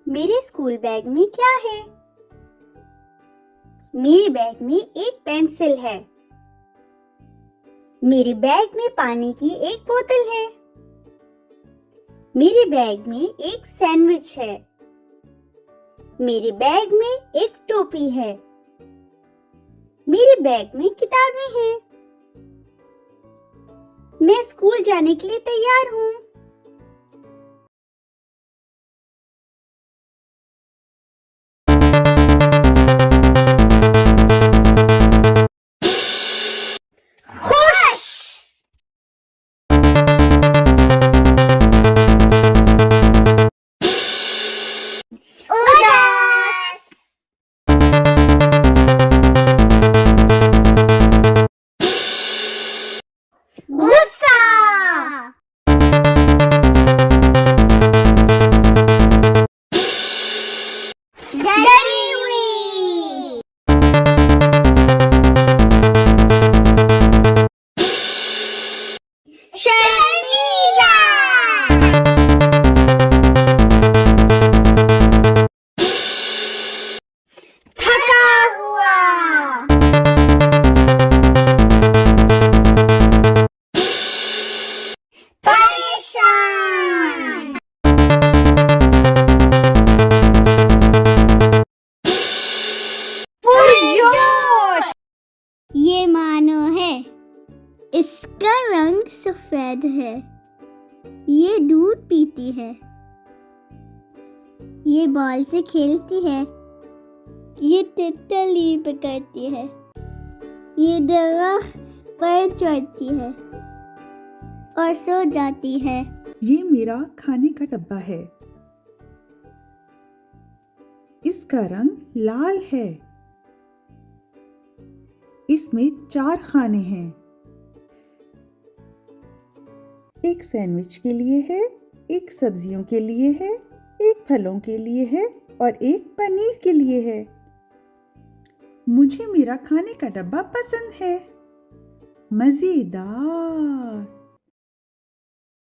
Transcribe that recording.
मेरे school bag में क्या है? मेरे बैग में एक पेंसिल है। मेरे बैग में पानी की एक बोतल है। मेरे बैग में एक सैंडविच है। मेरे बैग में एक टोपी है। मेरे बैग में किताबें हैं। मैं स्कूल जाने के लिए तैयार हूँ। गुस्सा। डरी हुई। शर्मीला। थका हुआ। परेशान। पुरजोश। ये मानो है। इसका रंग सफेद है। ये दूध पीती है। ये बॉल से खेलती है। ये तितली पकड़ती है। ये दरख्त पर चढ़ती है और सो जाती है। ये मेरा खाने का डब्बा है। इसका रंग लाल है। इसमें 4 खाने हैं। एक सैंडविच के लिए है, एक सब्जियों के लिए है, एक फलों के लिए है और एक पनीर के लिए है। मुझे मेरा खाने का डब्बा पसंद है। मजेदार।